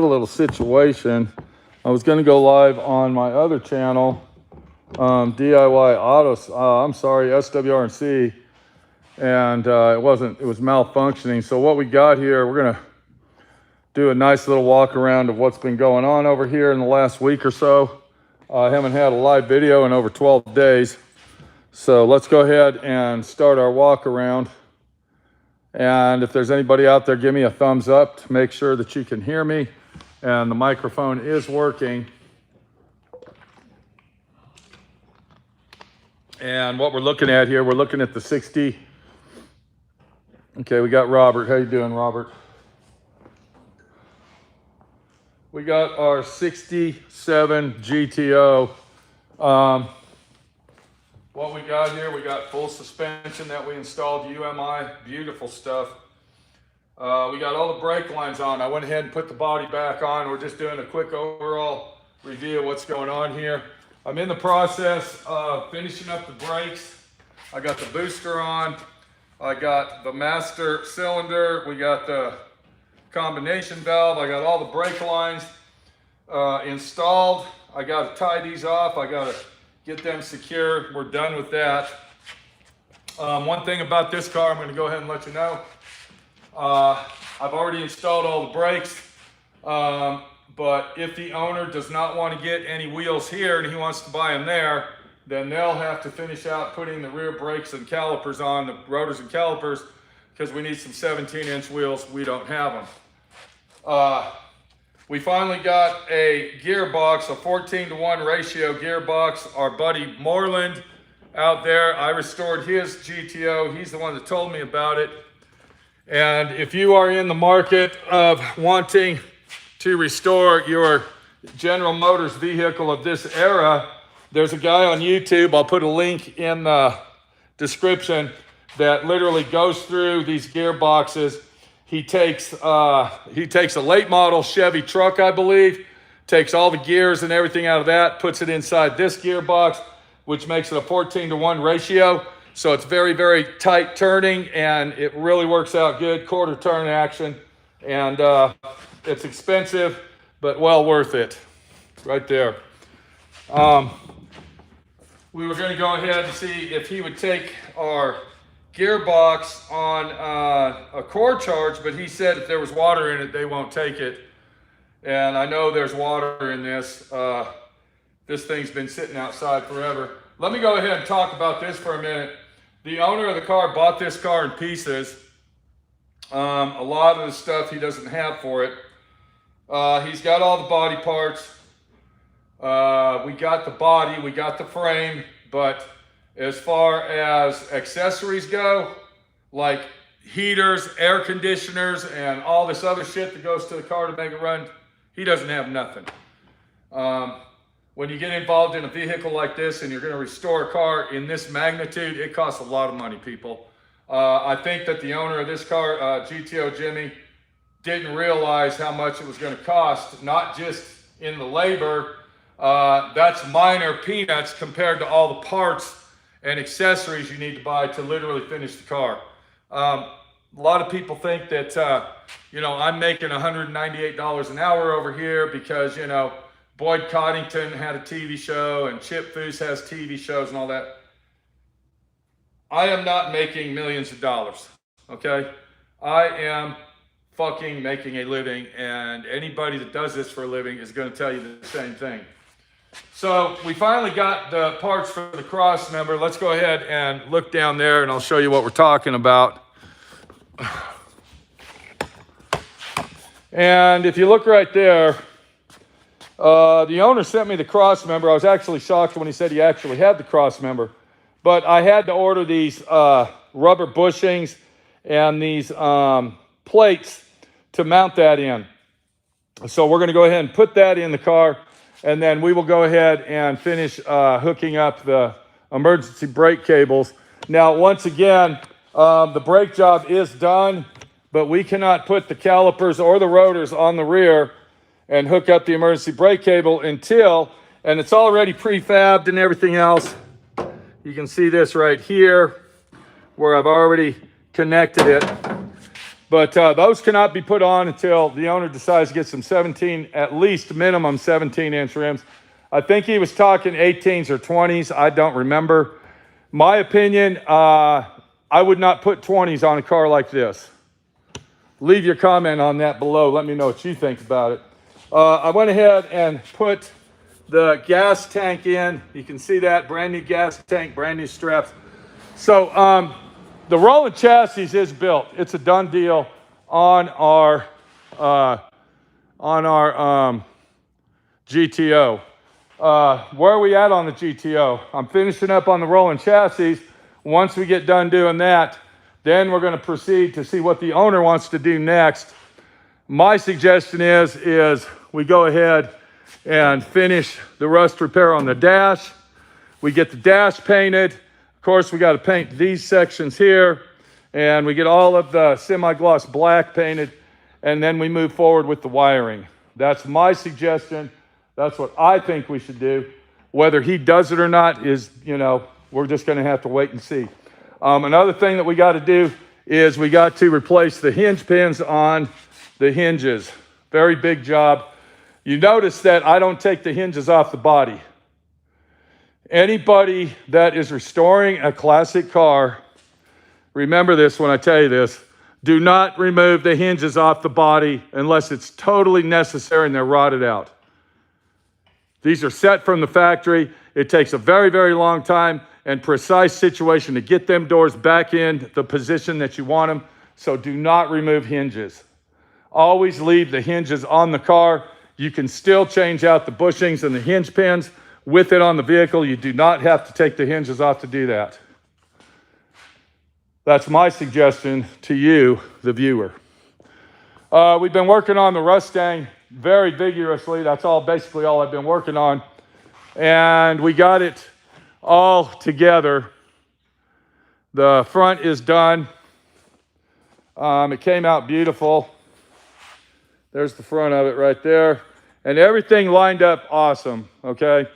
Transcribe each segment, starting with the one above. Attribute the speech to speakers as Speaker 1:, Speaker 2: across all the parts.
Speaker 1: a little situation. I was going to go live on my other channel, D.I.Y. Autos, SWRC, and it was malfunctioning. So what we got here, we're going to do a nice little walk around of what's been going on over here in the last week or so. I haven't had a live video in over 12 days. So let's go ahead and start our walk around. And if there's anybody out there, give me a thumbs up to make sure that you can hear me and the microphone is working. And what we're looking at here, we're looking at the 60. Okay, we got Robert. How you doing, Robert? We got our 67 GTO. What we got here, we got full suspension that we installed, UMI, beautiful stuff. We got all the brake lines on. I went ahead and put the body back on. We're just doing a quick overall review of what's going on here. I'm in the process of finishing up the brakes. I got the booster on. I got the master cylinder. We got the combination valve. I got all the brake lines installed. I got to tie these off. I got to get them secure. We're done with that. One thing about this car, I'm going to go ahead and let you know. I've already installed all the brakes, but if the owner does not want to get any wheels here and he wants to buy them there, then they'll have to finish out putting the rear brakes and calipers on, the rotors and calipers, because we need some 17-inch wheels. We don't have them. We finally got a gearbox, a 14-to-1 ratio gearbox. Our buddy Moreland out there, I restored his GTO. He's the one that told me about it. And if you are in the market of wanting to restore your General Motors vehicle of this era, there's a guy on YouTube, I'll put a link in the description, that literally goes through these gearboxes. He takes a late model Chevy truck, I believe, takes all the gears and everything out of that, puts it inside this gearbox, which makes it a 14-to-1 ratio. So it's very, very tight turning, and it really works out good, quarter turn action. And it's expensive, but well worth it, right there. We were going to go ahead and see if he would take our gearbox on a core charge, but he said if there was water in it, they won't take it. And I know there's water in this. This thing's been sitting outside forever. Let me go ahead and talk about this for a minute. The owner of the car bought this car in pieces. A lot of the stuff he doesn't have for it. He's got all the body parts. We got the body, we got the frame, but as far as accessories go, like heaters, air conditioners, and all this other shit that goes to the car to make it run, he doesn't have nothing. When you get involved in a vehicle like this and you're going to restore a car in this magnitude, it costs a lot of money, people. I think that the owner of this car, GTO Jimmy, didn't realize how much it was going to cost, not just in the labor. That's minor peanuts compared to all the parts and accessories you need to buy to literally finish the car. A lot of people think that, I'm making $198 an hour over here because, Boyd Coddington had a TV show and Chip Foose has TV shows and all that. I am not making millions of dollars, okay? I am fucking making a living, and anybody that does this for a living is going to tell you the same thing. So we finally got the parts for the cross member. Let's go ahead and look down there and I'll show you what we're talking about. And if you look right there, the owner sent me the cross member. I was actually shocked when he said he actually had the cross member. But I had to order these rubber bushings and these plates to mount that in. So we're going to go ahead and put that in the car. And then we will go ahead and finish hooking up the emergency brake cables. Now, once again, the brake job is done, but we cannot put the calipers or the rotors on the rear and hook up the emergency brake cable until, and it's already prefabbed and everything else. You can see this right here where I've already connected it. But those cannot be put on until the owner decides to get some 17, at least minimum 17-inch rims. I think he was talking 18s or 20s. I don't remember. My opinion, I would not put 20s on a car like this. Leave your comment on that below. Let me know what you think about it. I went ahead and put the gas tank in. You can see that brand new gas tank, brand new straps. So the rolling chassis is built. It's a done deal on our GTO. Where are we at on the GTO? I'm finishing up on the rolling chassis. Once we get done doing that, then we're going to proceed to see what the owner wants to do next. My suggestion is we go ahead and finish the rust repair on the dash. We get the dash painted. Of course, we got to paint these sections here, and we get all of the semi-gloss black painted, and then we move forward with the wiring. That's my suggestion. That's what I think we should do. Whether he does it or not is, we're just going to have to wait and see. Another thing that we got to do is we got to replace the hinge pins on the hinges. Very big job. You notice that I don't take the hinges off the body. Anybody that is restoring a classic car, remember this when I tell you this, do not remove the hinges off the body unless it's totally necessary and they're rotted out. These are set from the factory. It takes a very, very long time and precise situation to get them doors back in the position that you want them. So do not remove hinges. Always leave the hinges on the car. You can still change out the bushings and the hinge pins with it on the vehicle. You do not have to take the hinges off to do that. That's my suggestion to you, the viewer. We've been working on the Mustang very vigorously. That's basically all I've been working on. And we got it all together. The front is done. It came out beautiful. There's the front of it right there. And everything lined up awesome, okay?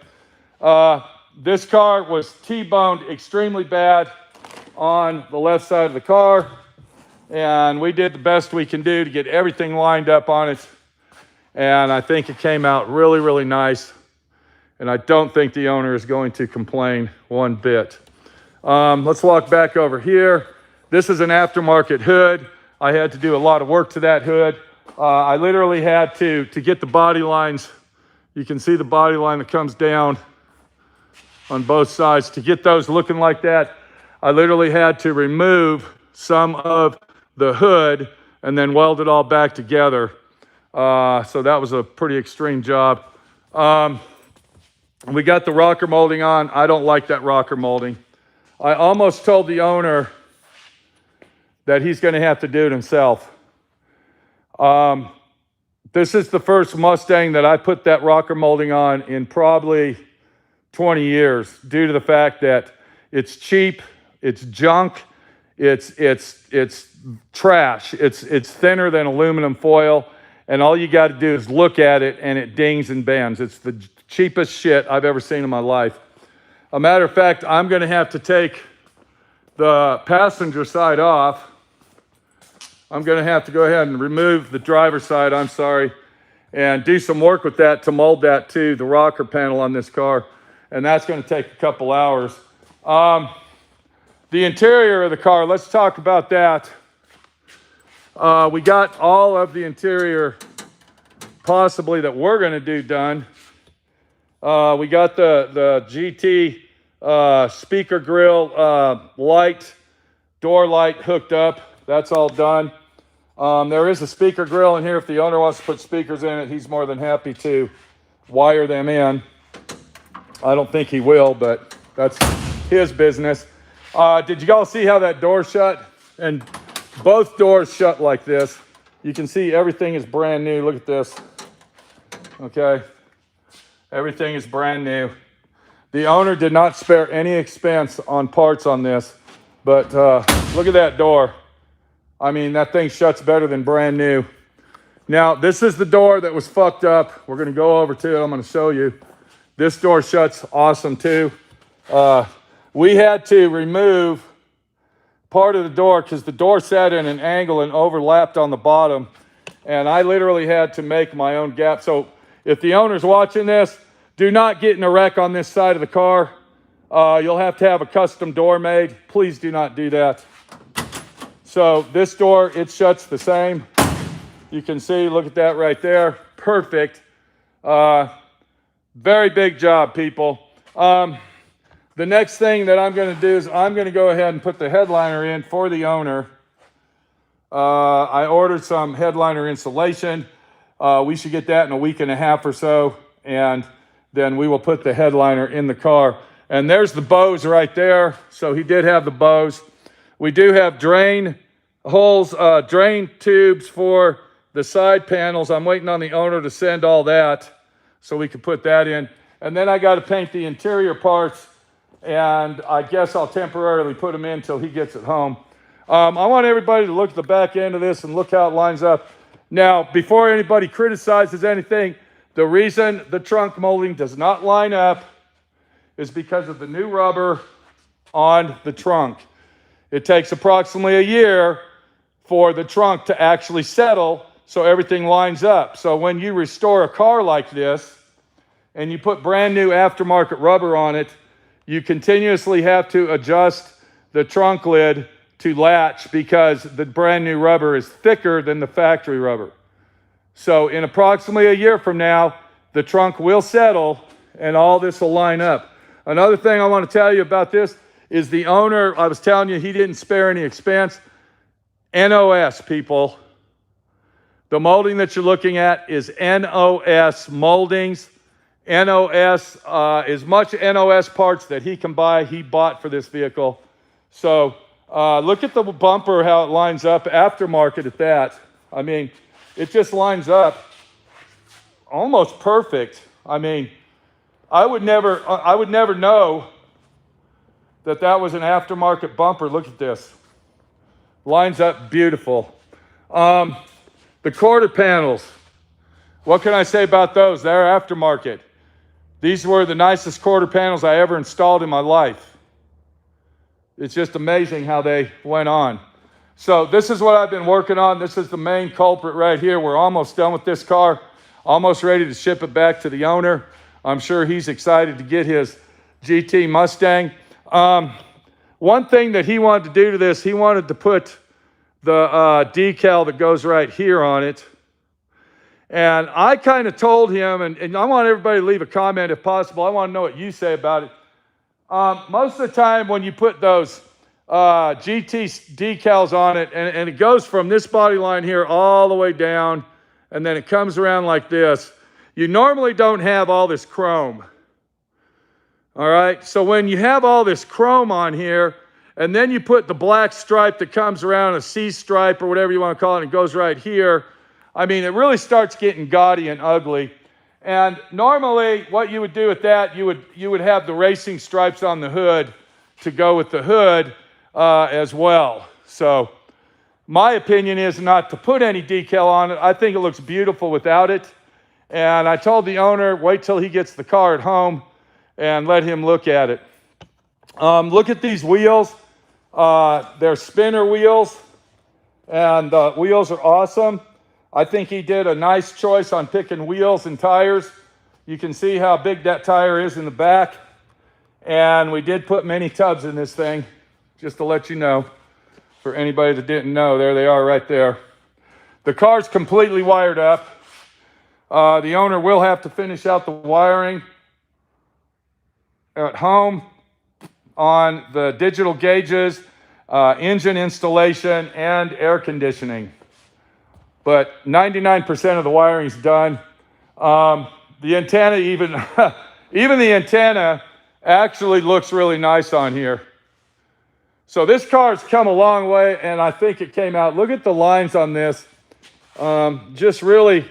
Speaker 1: This car was T-boned extremely bad on the left side of the car. And we did the best we can do to get everything lined up on it. And I think it came out really, really nice. And I don't think the owner is going to complain one bit. Let's walk back over here. This is an aftermarket hood. I had to do a lot of work to that hood. I literally had to get the body lines. You can see the body line that comes down on both sides. To get those looking like that, I literally had to remove some of the hood and then weld it all back together. So that was a pretty extreme job. We got the rocker molding on. I don't like that rocker molding. I almost told the owner that he's going to have to do it himself. This is the first Mustang that I put that rocker molding on in probably 20 years due to the fact that it's cheap, it's junk, it's trash, it's thinner than aluminum foil, and all you got to do is look at it and it dings and bends. It's the cheapest shit I've ever seen in my life. A matter of fact, I'm going to have to take the passenger side off. I'm going to have to go ahead and remove the driver's side, I'm sorry, and do some work with that to mold that to the rocker panel on this car. And that's going to take a couple hours. The interior of the car, let's talk about that. We got all of the interior possibly that we're going to do done. We got the GT speaker grill light, door light hooked up. That's all done. There is a speaker grill in here. If the owner wants to put speakers in it, he's more than happy to wire them in. I don't think he will, but that's his business. Did you all see how that door shut? And both doors shut like this. You can see everything is brand new. Look at this. Okay. Everything is brand new. The owner did not spare any expense on parts on this, but look at that door. I mean, that thing shuts better than brand new. Now, this is the door that was fucked up. We're going to go over to it. I'm going to show you. This door shuts awesome too. We had to remove part of the door because the door sat in an angle and overlapped on the bottom. And I literally had to make my own gap. So if the owner's watching this, do not get in a wreck on this side of the car. You'll have to have a custom door made. Please do not do that. So this door, it shuts the same. You can see, look at that right there. Perfect. Very big job, people. The next thing that I'm going to do is I'm going to go ahead and put the headliner in for the owner. I ordered some headliner insulation. We should get that in a week and a half or so, and then we will put the headliner in the car. And there's the bows right there. So he did have the bows. We do have drain holes, drain tubes for the side panels. I'm waiting on the owner to send all that so we can put that in. And then I got to paint the interior parts, and I guess I'll temporarily put them in until he gets it home. I want everybody to look at the back end of this and look how it lines up. Now, before anybody criticizes anything, the reason the trunk molding does not line up is because of the new rubber on the trunk. It takes approximately a year for the trunk to actually settle so everything lines up. So when you restore a car like this and you put brand new aftermarket rubber on it, you continuously have to adjust the trunk lid to latch because the brand new rubber is thicker than the factory rubber. So in approximately a year from now, the trunk will settle and all this will line up. Another thing I want to tell you about this is the owner, I was telling you, he didn't spare any expense. NOS, people. The molding that you're looking at is NOS moldings. NOS, as much NOS parts that he can buy, he bought for this vehicle. So look at the bumper, how it lines up, aftermarket at that. I mean, it just lines up almost perfect. I mean, I would never know that that was an aftermarket bumper. Look at this. Lines up beautiful. The quarter panels, what can I say about those? They're aftermarket. These were the nicest quarter panels I ever installed in my life. It's just amazing how they went on. So this is what I've been working on. This is the main culprit right here. We're almost done with this car, almost ready to ship it back to the owner. I'm sure he's excited to get his GT Mustang. One thing that he wanted to do to this, he wanted to put the decal that goes right here on it. And I kind of told him, and I want everybody to leave a comment if possible. I want to know what you say about it. Most of the time when you put those GT decals on it, and it goes from this body line here all the way down, and then it comes around like this, you normally don't have all this chrome. All right, so when you have all this chrome on here, and then you put the black stripe that comes around, a C stripe or whatever you want to call it, and it goes right here, I mean, it really starts getting gaudy and ugly. And normally what you would do with that, you would have the racing stripes on the hood to go with the hood as well. So my opinion is not to put any decal on it. I think it looks beautiful without it. And I told the owner, wait till he gets the car at home and let him look at it. Look at these wheels. They're spinner wheels, and the wheels are awesome. I think he did a nice choice on picking wheels and tires. You can see how big that tire is in the back. And we did put many tubs in this thing, just to let you know. For anybody that didn't know, there they are right there. The car's completely wired up. The owner will have to finish out the wiring at home on the digital gauges, engine installation, and air conditioning. But 99% of the wiring's done. The antenna even the antenna actually looks really nice on here. So this car's come a long way, and I think it came out. Look at the lines on this. Just really,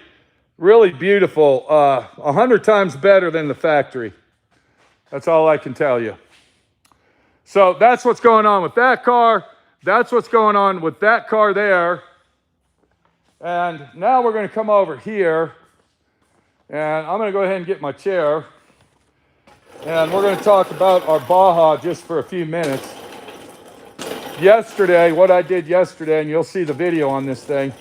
Speaker 1: really beautiful. 100 times better than the factory. That's all I can tell you. So that's what's going on with that car. That's what's going on with that car there. And now we're going to come over here, and I'm going to go ahead and get my chair, and we're going to talk about our Baja just for a few minutes. yesterday, what I did yesterday, and you'll see the video on this thing.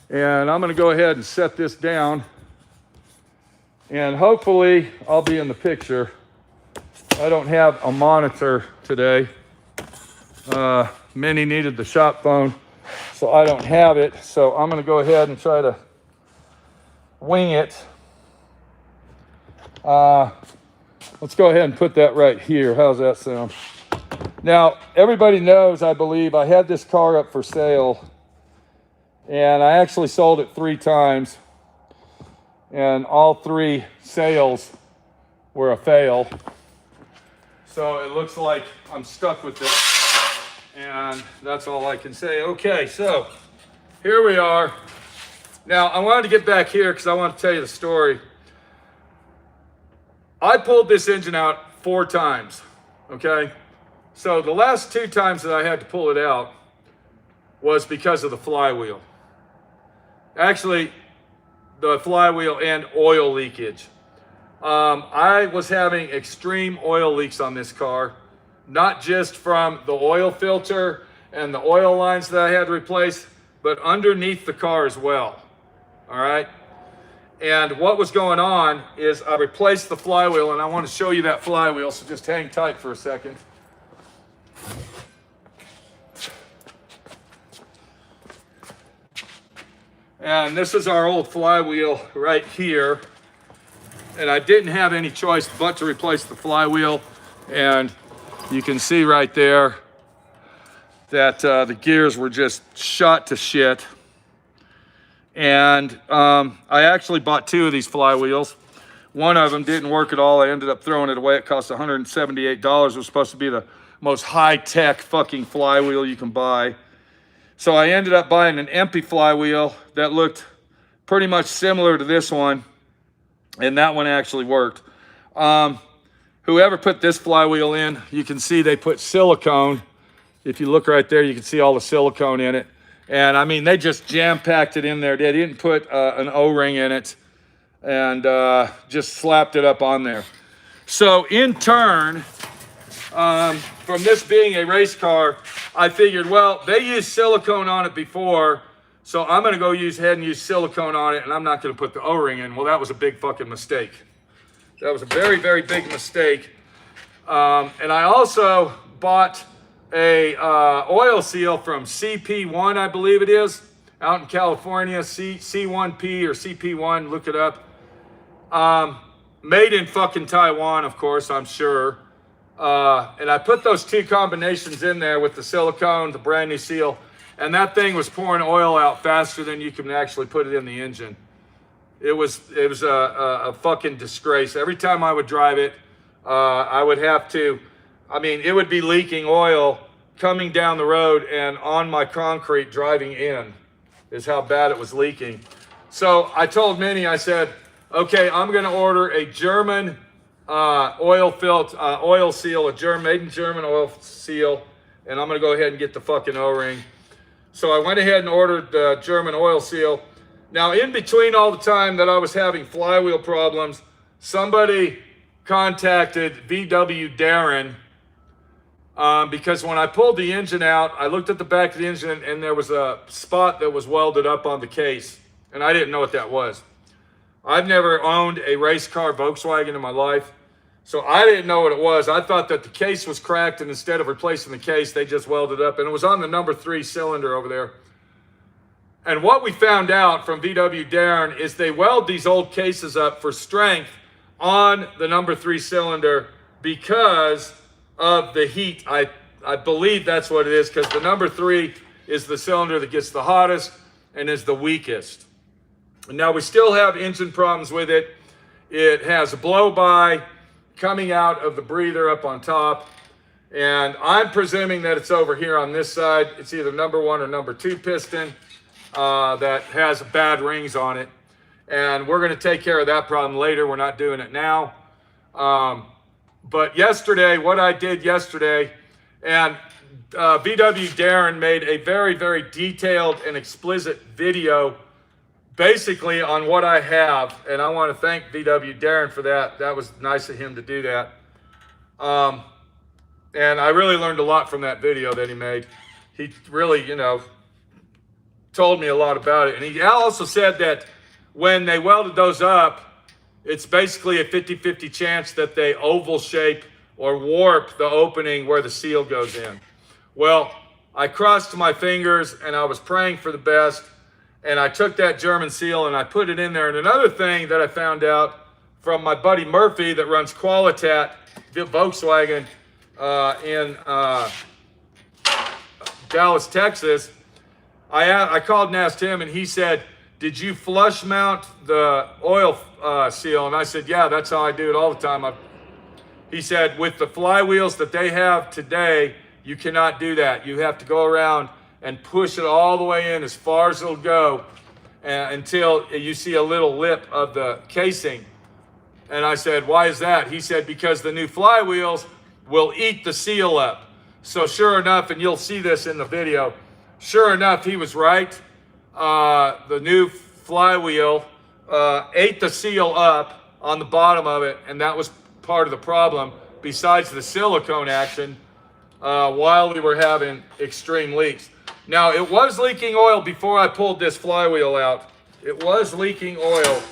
Speaker 1: And I'm gonna go ahead and set this down. And hopefully I'll be in the picture. I don't have a monitor today. Minnie needed the shop phone, so I don't have it. So I'm gonna go ahead and try to wing it. Let's go ahead and put that right here. How's that sound? Now, everybody knows, I believe, I had this car up for sale, and I actually sold it 3 times, and all 3 sales were a fail. So it looks like I'm stuck with it, and that's all I can say. Okay, so here we are. Now, I wanted to get back here because I want to tell you the story. I pulled this engine out 4 times, okay? So the last 2 times that I had to pull it out was because of the flywheel. Actually, the flywheel and oil leakage. I was having extreme oil leaks on this car, not just from the oil filter and the oil lines that I had to replace, but underneath the car as well, all right? And what was going on is I replaced the flywheel, and I want to show you that flywheel, so just hang tight for a second. And this is our old flywheel right here. And I didn't have any choice but to replace the flywheel. And you can see right there that the gears were just shot to shit. And I actually bought 2 of these flywheels. One of them didn't work at all. I ended up throwing it away. It cost $178. It was supposed to be the most high-tech fucking flywheel you can buy. So I ended up buying an empty flywheel that looked pretty much similar to this one, and that one actually worked. Whoever put this flywheel in, you can see they put silicone. If you look right there, you can see all the silicone in it. And I mean, they just jam-packed it in there. They didn't put an O-ring in it, and just slapped it up on there. So in turn, from this being a race car, I figured, well, they used silicone on it before, so I'm going to go ahead and use silicone on it, and I'm not going to put the O-ring in. Well, that was a big fucking mistake. That was a very, very big mistake. And I also bought a oil seal from CP1, I believe it is, out in California, C1P or CP1, look it up. Made in fucking Taiwan, of course, I'm sure. And I put those 2 combinations in there with the silicone, the brand new seal, and that thing was pouring oil out faster than you can actually put it in the engine. It was a fucking disgrace. Every time I would drive it, I would have to, I mean, it would be leaking oil coming down the road and on my concrete driving in is how bad it was leaking. So I told Minnie, I said, okay, I'm going to order a German oil seal, made in German oil seal, and I'm going to go ahead and get the fucking O-ring. So I went ahead and ordered the German oil seal. Now, in between all the time that I was having flywheel problems, somebody contacted VWDARRIN because when I pulled the engine out, I looked at the back of the engine and there was a spot that was welded up on the case, and I didn't know what that was. I've never owned a race car Volkswagen in my life, so I didn't know what it was. I thought that the case was cracked, and instead of replacing the case, they just welded up, and it was on the number 3 cylinder over there. And what we found out from VWDARRIN is they weld these old cases up for strength on the number 3 cylinder because of the heat. I believe that's what it is, because the number 3 is the cylinder that gets the hottest and is the weakest. Now, we still have engine problems with it. It has a blow-by coming out of the breather up on top, and I'm presuming that it's over here on this side. It's either number 1 or number 2 piston that has bad rings on it, and we're going to take care of that problem later. We're not doing it now. But yesterday, what I did yesterday, and VWDARRIN made a very, very detailed and explicit video basically on what I have, and I want to thank VWDARRIN for that. That was nice of him to do that. And I really learned a lot from that video that he made. He really, you know, told me a lot about it. And he also said that when they welded those up, it's basically a 50-50 chance that they oval shape or warp the opening where the seal goes in. Well, I crossed my fingers and I was praying for the best, and I took that German seal and I put it in there. And another thing that I found out from my buddy Murphy that runs Qualitat Volkswagen in Dallas, Texas, I called and asked him, and he said, did you flush mount the oil seal? And I said, yeah, that's how I do it all the time. He said, with the flywheels that they have today, you cannot do that. You have to go around and push it all the way in as far as it'll go until you see a little lip of the casing. And I said, why is that? He said, because the new flywheels will eat the seal up. So sure enough, and you'll see this in the video, sure enough, he was right. The new flywheel ate the seal up on the bottom of it, and that was part of the problem, besides the silicone action, while we were having extreme leaks. Now, it was leaking oil before I pulled this flywheel out. It was leaking oil,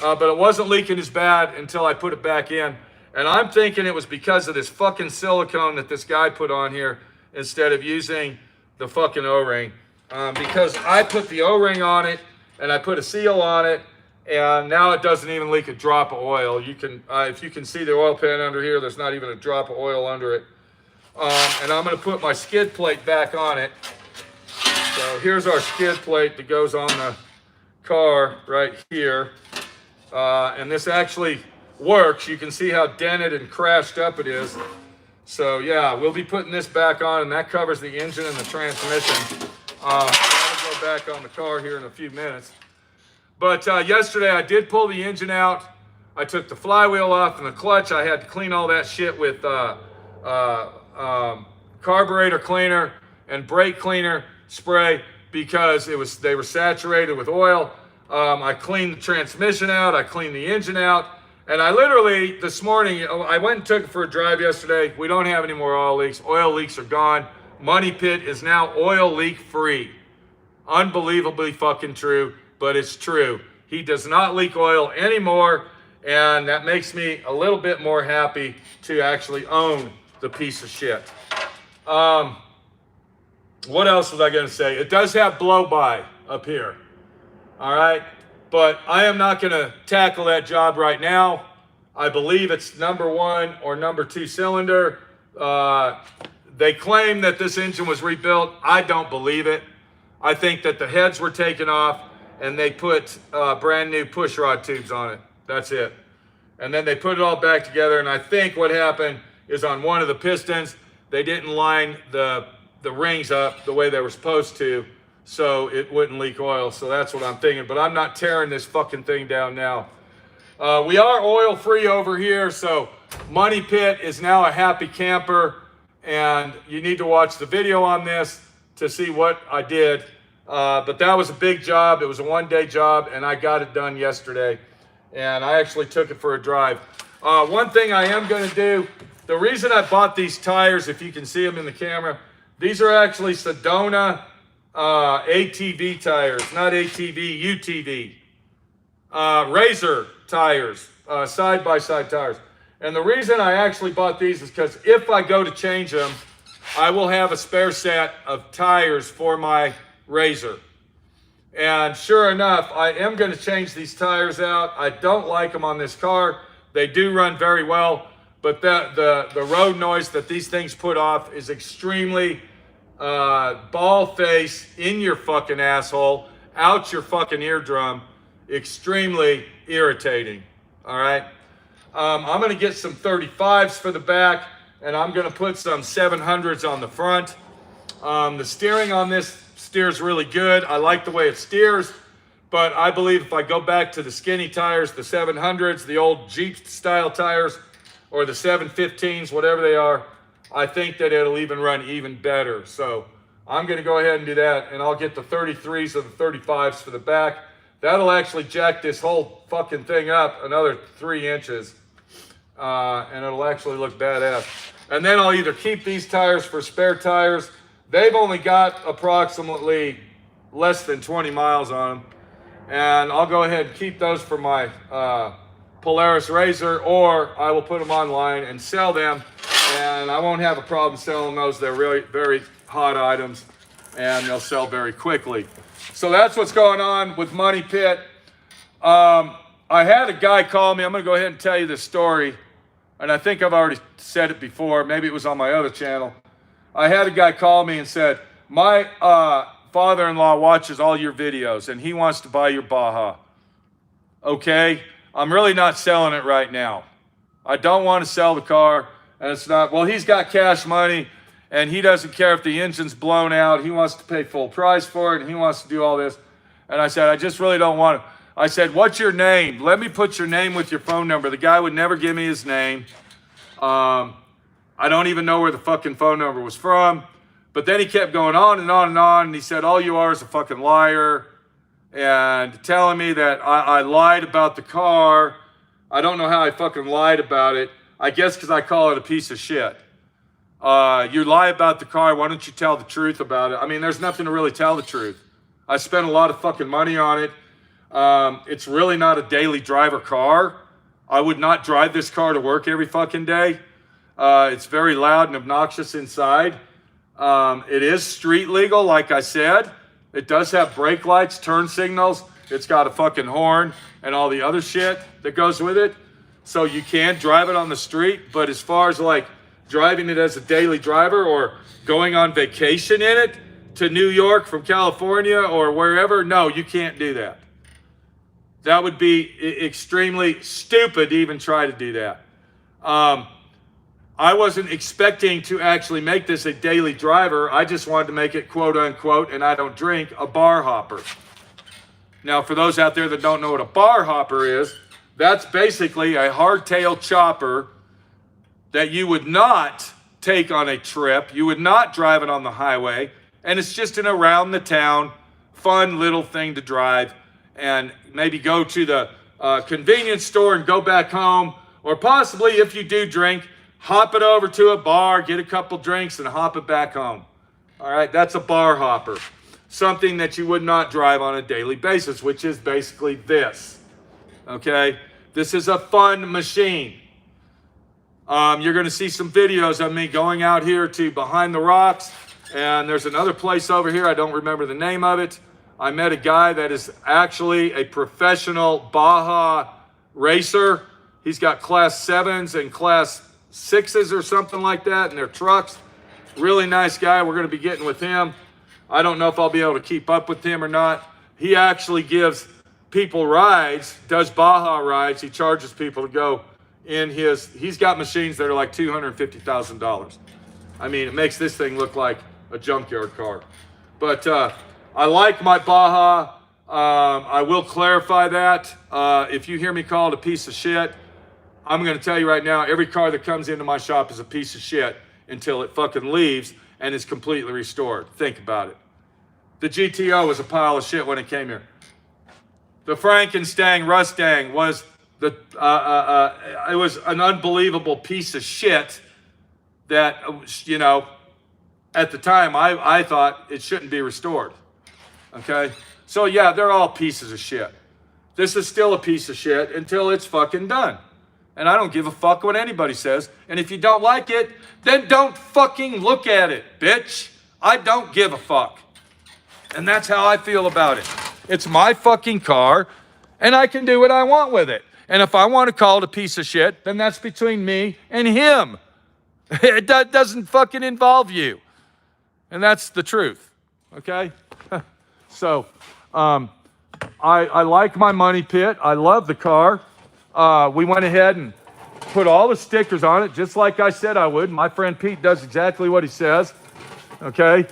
Speaker 1: but it wasn't leaking as bad until I put it back in. And I'm thinking it was because of this fucking silicone that this guy put on here instead of using the fucking O-ring. Because I put the O-ring on it and I put a seal on it, and now it doesn't even leak a drop of oil. You can, if you can see the oil pan under here, there's not even a drop of oil under it. And I'm going to put my skid plate back on it. So here's our skid plate that goes on the car right here. And this actually works. You can see how dented and crashed up it is. So yeah, we'll be putting this back on, and that covers the engine and the transmission. I'll go back on the car here in a few minutes. But yesterday I did pull the engine out. I took the flywheel off and the clutch. I had to clean all that shit with carburetor cleaner and brake cleaner spray because they were saturated with oil. I cleaned the transmission out. I cleaned the engine out. And I literally, this morning, I went and took it for a drive yesterday. We don't have any more oil leaks. Oil leaks are gone. Money Pit is now oil leak free. Unbelievably fucking true, but it's true. He does not leak oil anymore, and that makes me a little bit more happy to actually own the piece of shit. What else was I going to say? It does have blow-by up here. All right? But I am not going to tackle that job right now. I believe it's number 1 or number 2 cylinder. They claim that this engine was rebuilt. I don't believe it. I think that the heads were taken off and they put brand new push rod tubes on it. That's it. And then they put it all back together, and I think what happened is on one of the pistons, they didn't line the rings up the way they were supposed to, so it wouldn't leak oil. So that's what I'm thinking, but I'm not tearing this fucking thing down now. We are oil free over here, so Money Pit is now a happy camper, and you need to watch the video on this to see what I did. But that was a big job. It was a one-day job, and I got it done yesterday, and I actually took it for a drive. One thing I am going to do, the reason I bought these tires, if you can see them in the camera, these are actually Sedona ATV tires, not ATV, UTV. Razor tires, side-by-side tires. And the reason I actually bought these is because if I go to change them, I will have a spare set of tires for my Razor. And sure enough, I am going to change these tires out. I don't like them on this car. They do run very well, but the road noise that these things put off is extremely ball face in your fucking asshole, out your fucking eardrum, extremely irritating. All right. I'm going to get some 35s for the back, and I'm going to put some 700s on the front. The steering on this steers really good. I like the way it steers, but I believe if I go back to the skinny tires, the 700s, the old Jeep style tires, or the 715s, whatever they are, I think that it'll even run even better. So I'm going to go ahead and do that, and I'll get the 33s or the 35s for the back. That'll actually jack this whole fucking thing up another 3 inches, and it'll actually look badass. And then I'll either keep these tires for spare tires. They've only got approximately less than 20 miles on them. And I'll go ahead and keep those for my Polaris RZR, or I will put them online and sell them. And I won't have a problem selling those. They're really very hot items, and they'll sell very quickly. So that's what's going on with Money Pit. I had a guy call me. I'm going to go ahead and tell you this story. And I think I've already said it before. Maybe it was on my other channel. I had a guy call me and said, my father-in-law watches all your videos, and he wants to buy your Baja. Okay? I'm really not selling it right now. I don't want to sell the car. And it's not, well, he's got cash money, and he doesn't care if the engine's blown out. He wants to pay full price for it, and he wants to do all this. And I said, I just really don't want to. I said, what's your name? Let me put your name with your phone number. The guy would never give me his name. I don't even know where the fucking phone number was from. But then he kept going on and on and on, and he said, all you are is a fucking liar, and telling me that I lied about the car. I don't know how I fucking lied about it. I guess because I call it a piece of shit. You lie about the car, why don't you tell the truth about it? I mean, there's nothing to really tell the truth. I spent a lot of fucking money on it. It's really not a daily driver car. I would not drive this car to work every fucking day. It's very loud and obnoxious inside. It is street legal, like I said. It does have brake lights, turn signals. It's got a fucking horn and all the other shit that goes with it. So you can drive it on the street, but as far as like driving it as a daily driver or going on vacation in it to New York from California or wherever, no, you can't do that. That would be extremely stupid to even try to do that. I wasn't expecting to actually make this a daily driver. I just wanted to make it, quote unquote, and I don't drink, a bar hopper. Now, for those out there that don't know what a bar hopper is, that's basically a hardtail chopper that you would not take on a trip. You would not drive it on the highway. And it's just an around the town, fun little thing to drive and maybe go to the convenience store and go back home. Or possibly, if you do drink, hop it over to a bar, get a couple drinks, and hop it back home. All right, that's a bar hopper. Something that you would not drive on a daily basis, which is basically this. Okay? This is a fun machine. You're going to see some videos of me going out here to Behind the Rocks. And there's another place over here. I don't remember the name of it. I met a guy that is actually a professional Baja racer. He's got class 7s and class 6s or something like that in their trucks. Really nice guy. We're going to be getting with him. I don't know if I'll be able to keep up with him or not. He actually gives people rides, does Baja rides. He charges people to go in he's got machines that are like $250,000. I mean, it makes this thing look like a junkyard car. But I like my Baja. I will clarify that. If you hear me call it a piece of shit, I'm going to tell you right now, every car that comes into my shop is a piece of shit until it fucking leaves and is completely restored. Think about it. The GTO was a pile of shit when it came here. The Frankenstein Mustang was it was an unbelievable piece of shit that, you know, at the time I thought it shouldn't be restored. Okay? So yeah, they're all pieces of shit. This is still a piece of shit until it's fucking done. And I don't give a fuck what anybody says. And if you don't like it, then don't fucking look at it, bitch. I don't give a fuck. And that's how I feel about it. It's my fucking car, and I can do what I want with it. And if I want to call it a piece of shit, then that's between me and him. It doesn't fucking involve you. And that's the truth, okay? So, I like my Money Pit. I love the car. We went ahead and put all the stickers on it, just like I said I would. My friend Pete does exactly what he says, okay?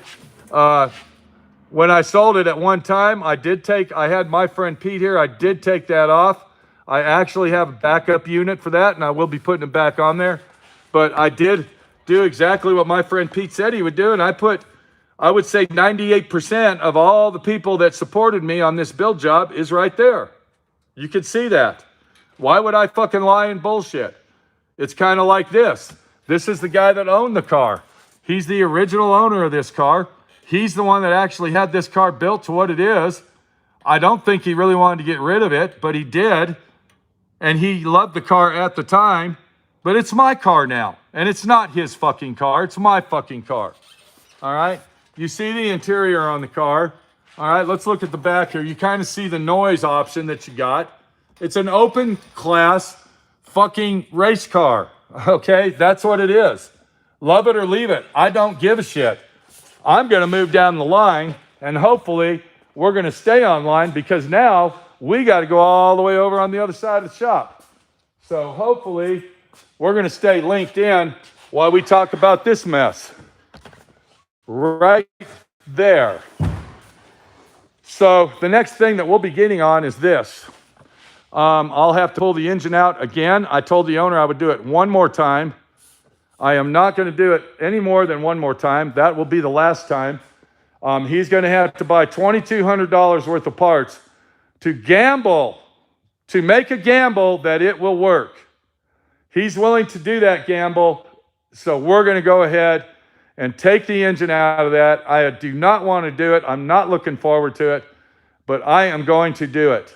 Speaker 1: When I sold it at one time, I had my friend Pete here. I did take that off. I actually have a backup unit for that, and I will be putting it back on there. But I did do exactly what my friend Pete said he would do, and I would say 98% of all the people that supported me on this build job is right there. You could see that. Why would I fucking lie and bullshit? It's kind of like this. This is the guy that owned the car. He's the original owner of this car. He's the one that actually had this car built to what it is. I don't think he really wanted to get rid of it, but he did. And he loved the car at the time, but it's my car now. And it's not his fucking car, it's my fucking car. All right? You see the interior on the car. All right, let's look at the back here. You kind of see the noise option that you got. It's an open class fucking race car. Okay, that's what it is. Love it or leave it. I don't give a shit. I'm going to move down the line, and hopefully we're going to stay online because now we got to go all the way over on the other side of the shop. So hopefully we're going to stay linked in while we talk about this mess. Right there. So the next thing that we'll be getting on is this. I'll have to pull the engine out again. I told the owner I would do it one more time. I am not going to do it any more than one more time. That will be the last time. He's going to have to buy $2,200 worth of parts to gamble, to make a gamble that it will work. He's willing to do that gamble, so we're going to go ahead and take the engine out of that. I do not want to do it. I'm not looking forward to it, but I am going to do it.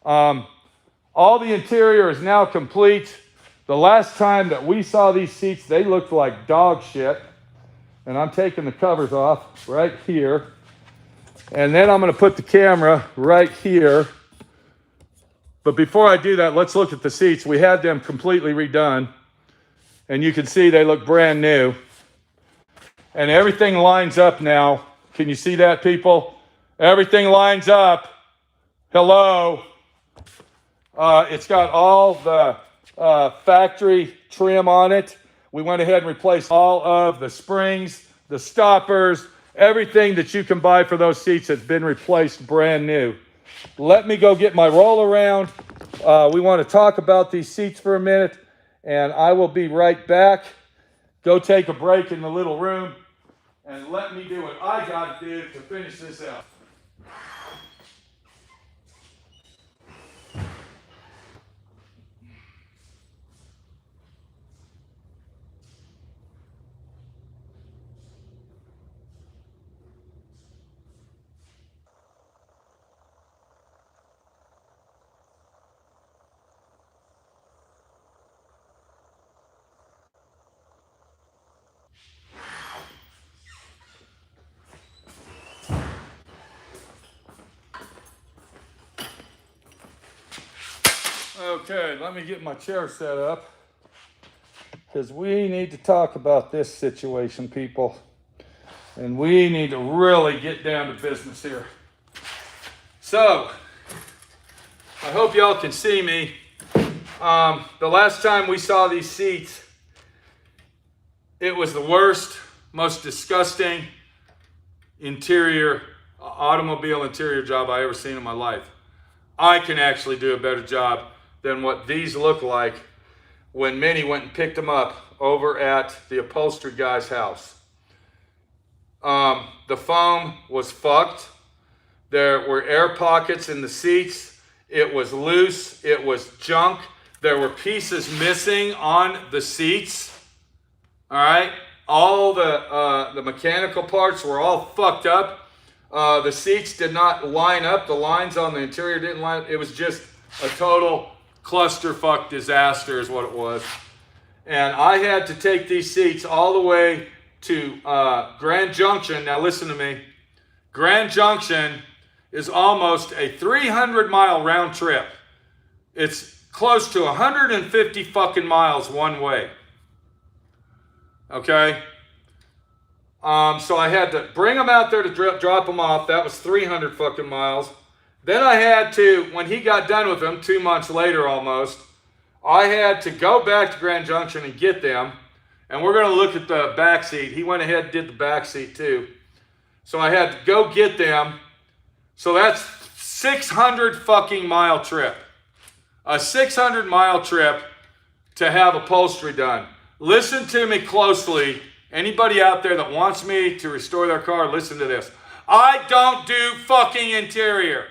Speaker 1: All the interior is now complete. The last time that we saw these seats, they looked like dog shit. And I'm taking the covers off right here. And then I'm going to put the camera right here. But before I do that, let's look at the seats. We had them completely redone. And you can see they look brand new. And everything lines up now. Can you see that, people? Everything lines up. Hello. It's got all the factory trim on it. We went ahead and replaced all of the springs, the stoppers, everything that you can buy for those seats has been replaced brand new. Let me go get my roll around. We want to talk about these seats for a minute, and I will be right back. Go take a break in the little room, and let me do what I got to do to finish this out. Okay, let me get my chair set up because we need to talk about this situation, people. And we need to really get down to business here. So, I hope y'all can see me. The last time we saw these seats, it was the worst, most disgusting automobile interior job I ever seen in my life. I can actually do a better job than what these look like when Minnie went and picked them up over at the upholstery guy's house. The foam was fucked. There were air pockets in the seats. It was loose. It was junk. There were pieces missing on the seats. All right. All the mechanical parts were all fucked up. The seats did not line up. The lines on the interior didn't line up. It was just a total clusterfuck disaster is what it was. And I had to take these seats all the way to Grand Junction. Now listen to me. Grand Junction is almost a 300-mile round trip. It's close to 150 fucking miles one way. Okay? So I had to bring them out there to drop them off. That was 300 fucking miles. Then I had to, when he got done with them, 2 months later almost, I had to go back to Grand Junction and get them. And we're going to look at the back seat. He went ahead and did the back seat too. So I had to go get them. So that's 600 fucking mile trip. A 600 mile trip to have upholstery done. Listen to me closely. Anybody out there that wants me to restore their car, listen to this. I don't do fucking interior.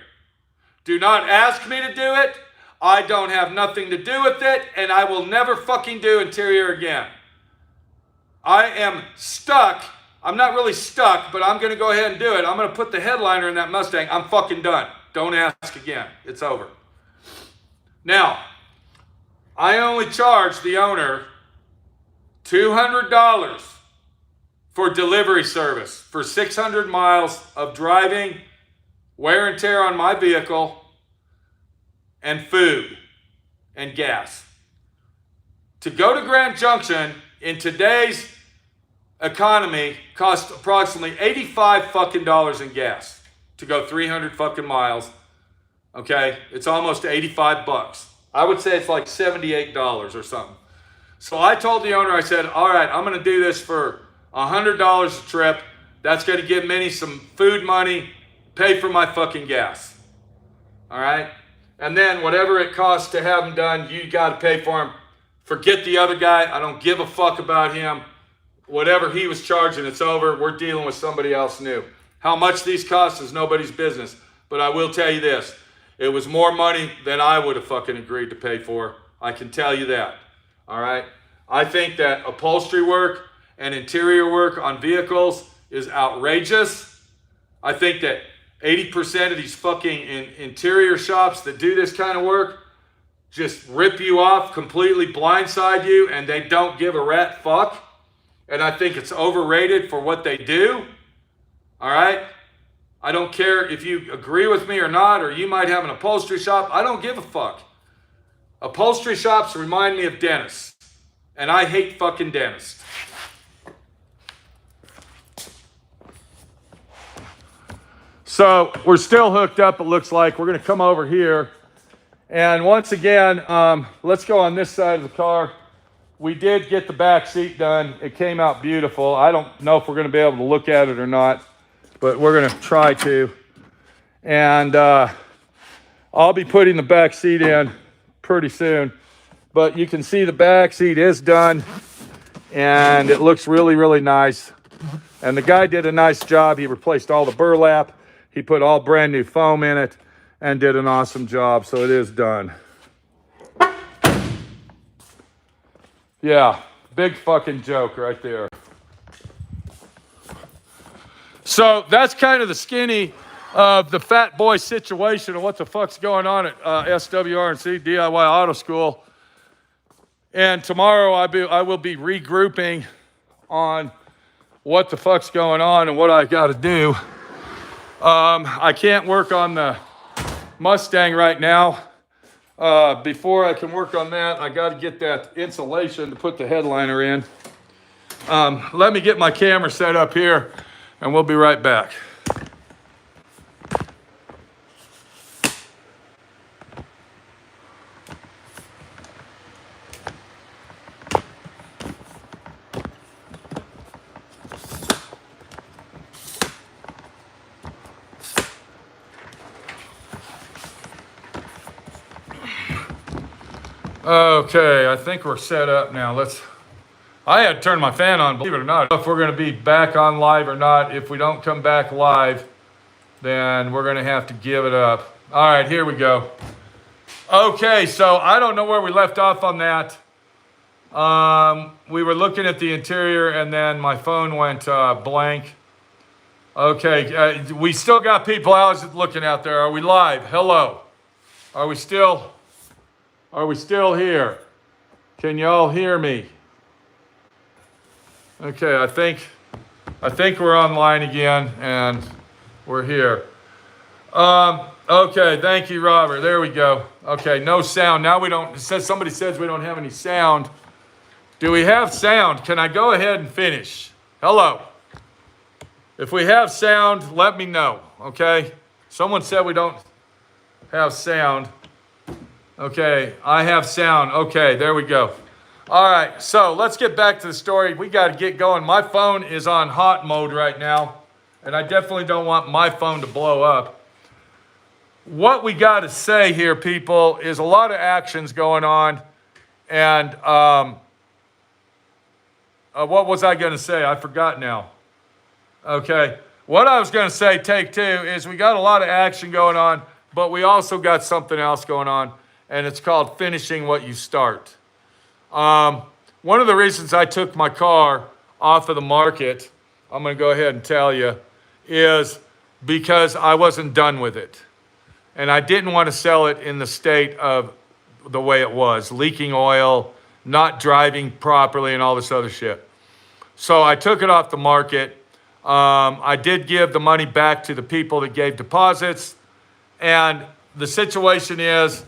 Speaker 1: Do not ask me to do it. I don't have nothing to do with it, and I will never fucking do interior again. I am stuck. I'm not really stuck, but I'm going to go ahead and do it. I'm going to put the headliner in that Mustang. I'm fucking done. Don't ask again. It's over. Now, I only charge the owner $200 for delivery service for 600 miles of driving, wear and tear on my vehicle, and food and gas. To go to Grand Junction in today's economy costs approximately $85 fucking dollars in gas to go 300 fucking miles. Okay, it's almost 85 bucks. I would say it's like $78 or something. So I told the owner, I said, all right, I'm going to do this for $100 a trip. That's going to give Minnie some food money, pay for my fucking gas. All right? And then whatever it costs to have them done, you got to pay for them. Forget the other guy. I don't give a fuck about him. Whatever he was charging, it's over. We're dealing with somebody else new. How much these cost is nobody's business. But I will tell you this. It was more money than I would have fucking agreed to pay for. I can tell you that. All right? I think that upholstery work and interior work on vehicles is outrageous. I think that 80% of these fucking interior shops that do this kind of work just rip you off, completely blindside you, and they don't give a rat fuck. And I think it's overrated for what they do. All right? I don't care if you agree with me or not, or you might have an upholstery shop. I don't give a fuck. Upholstery shops remind me of dentists. And I hate fucking dentists. So we're still hooked up, it looks like. We're going to come over here. And once again, let's go on this side of the car. We did get the back seat done. It came out beautiful. I don't know if we're going to be able to look at it or not, but we're going to try to. And I'll be putting the back seat in pretty soon. But you can see the back seat is done, and it looks really, really nice. And the guy did a nice job. He replaced all the burlap. He put all brand new foam in it and did an awesome job, so it is done. Yeah, big fucking joke right there. So that's kind of the skinny of the fat boy situation and what the fuck's going on at SWRNC, D.I.Y. Auto School. And tomorrow I will be regrouping on what the fuck's going on and what I got to do. I can't work on the Mustang right now. Before I can work on that, I got to get that insulation to put the headliner in. Let me get my camera set up here, and we'll be right back. Okay, I think we're set up now. I had to turn my fan on, believe it or not. If we're going to be back on live or not. If we don't come back live, then we're going to have to give it up. All right, here we go. Okay, so I don't know where we left off on that. We were looking at the interior, and then my phone went blank. Okay, we still got people out looking out there. Are we live? Hello. Are we still here? Can you all hear me? Okay, I think we're online again, and we're here. Okay, thank you, Robert. There we go. Okay, no sound. Now we don't. Somebody says we don't have any sound. Do we have sound? Can I go ahead and finish? Hello. If we have sound, let me know. Okay. Someone said we don't have sound. Okay, I have sound. Okay, there we go. All right, so let's get back to the story. We got to get going. My phone is on hot mode right now, and I definitely don't want my phone to blow up. What we got to say here, people, is a lot of actions going on. And what was I going to say? I forgot now. Okay, what I was going to say, take two, is we got a lot of action going on, but we also got something else going on. And it's called finishing what you start. One of the reasons I took my car off of the market, I'm going to go ahead and tell you, is because I wasn't done with it. And I didn't want to sell it in the state of the way it was, leaking oil, not driving properly, and all this other shit. So I took it off the market. I did give the money back to the people that gave deposits. And the situation is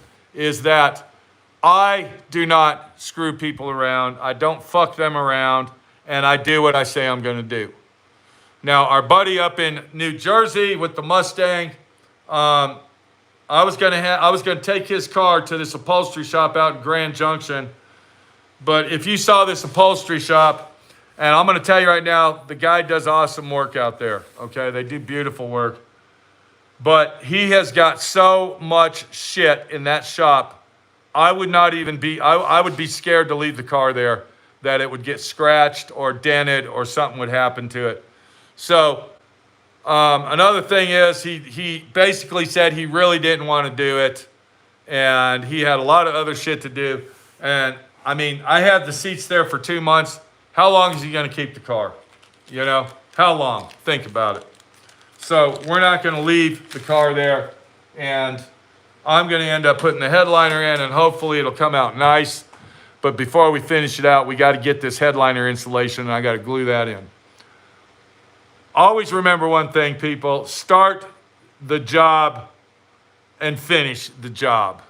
Speaker 1: that I do not screw people around. I don't fuck them around. And I do what I say I'm going to do. Now, our buddy up in New Jersey with the Mustang, I was going to take his car to this upholstery shop out in Grand Junction. But if you saw this upholstery shop, and I'm going to tell you right now, the guy does awesome work out there. Okay, they do beautiful work. But he has got so much shit in that shop, I would not even be, I would be scared to leave the car there, that it would get scratched or dented or something would happen to it. So another thing is he basically said he really didn't want to do it. And he had a lot of other shit to do. And I mean, I had the seats there for 2 months. How long is he going to keep the car? You know, how long? Think about it. So we're not going to leave the car there. And I'm going to end up putting the headliner in, and hopefully it'll come out nice. But before we finish it out, we got to get this headliner insulation, and I got to glue that in. Always remember one thing, people. Start the job and finish the job.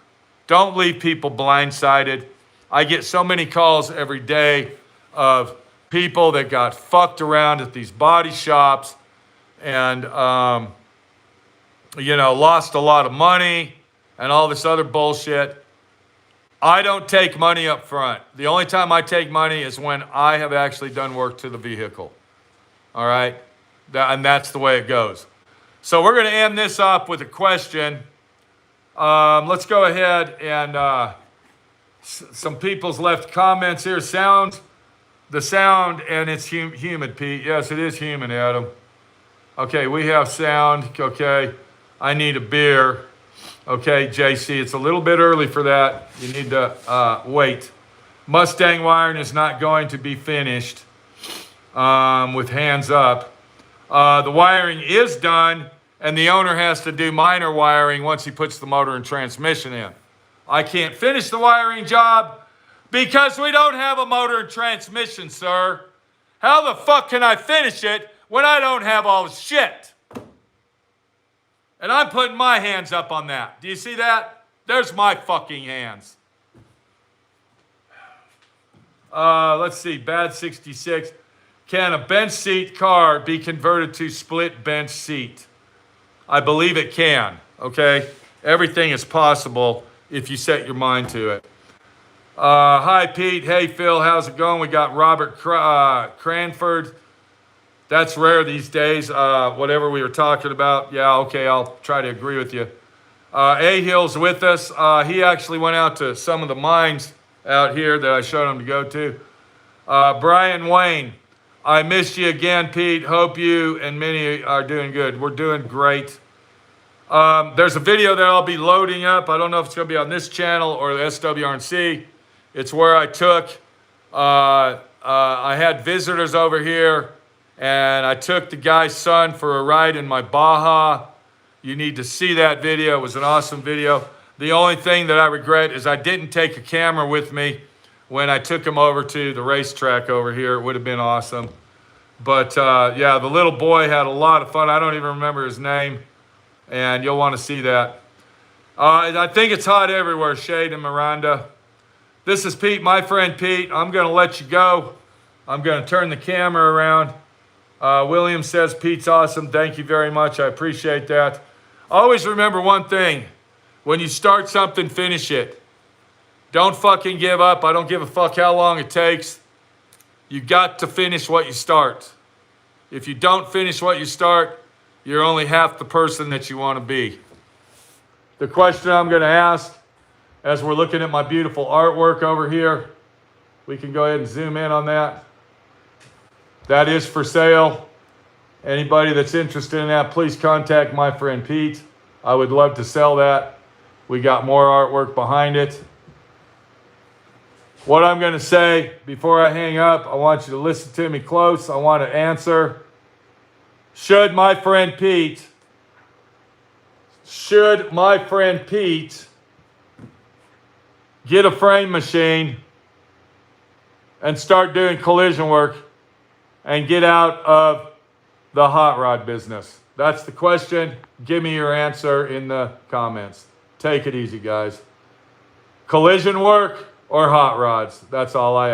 Speaker 1: Don't leave people blindsided. I get so many calls every day of people that got fucked around at these body shops and, you know, lost a lot of money and all this other bullshit. I don't take money up front. The only time I take money is when I have actually done work to the vehicle. All right? And that's the way it goes. So we're going to end this up with a question. Let's go ahead and some people's left comments here. The sound, and it's humid, Pete. Yes, it is humid, Adam. Okay, we have sound. Okay, I need a beer. Okay, JC, it's a little bit early for that. You need to wait. Mustang wiring is not going to be finished with hands up. The wiring is done, and the owner has to do minor wiring once he puts the motor and transmission in. I can't finish the wiring job because we don't have a motor and transmission, sir. How the fuck can I finish it when I don't have all the shit? And I'm putting my hands up on that. Do you see that? There's my fucking hands. Let's see, Bad 66. Can a bench seat car be converted to split bench seat? I believe it can, okay? Everything is possible if you set your mind to it. Hi, Pete. Hey, Phil. How's it going? We got Robert Cranford. That's rare these days. Whatever we were talking about. Yeah, okay, I'll try to agree with you. A-Hill's with us. He actually went out to some of the mines out here that I showed him to go to. Brian Wayne. I missed you again, Pete. Hope you and Minnie are doing good. We're doing great. There's a video that I'll be loading up. I don't know if it's going to be on this channel or the SWRC. It's where I took, I had visitors over here, and I took the guy's son for a ride in my Baja. You need to see that video. It was an awesome video. The only thing that I regret is I didn't take a camera with me when I took him over to the racetrack over here. It would have been awesome. But yeah, the little boy had a lot of fun. I don't even remember his name. And you'll want to see that. I think it's hot everywhere, Shade and Miranda. This is Pete, my friend Pete. I'm going to let you go. I'm going to turn the camera around. William says, Pete's awesome. Thank you very much. I appreciate that. Always remember one thing. When you start something, finish it. Don't fucking give up. I don't give a fuck how long it takes. You got to finish what you start. If you don't finish what you start, you're only half the person that you want to be. The question I'm going to ask, as we're looking at my beautiful artwork over here, we can go ahead and zoom in on that. That is for sale. Anybody that's interested in that, please contact my friend Pete. I would love to sell that. We got more artwork behind it. What I'm going to say before I hang up, I want you to listen to me close. I want to answer. Should my friend Pete get a frame machine and start doing collision work and get out of the hot rod business? That's the question. Give me your answer in the comments. Take it easy, guys. Collision work or hot rods? That's all I ask.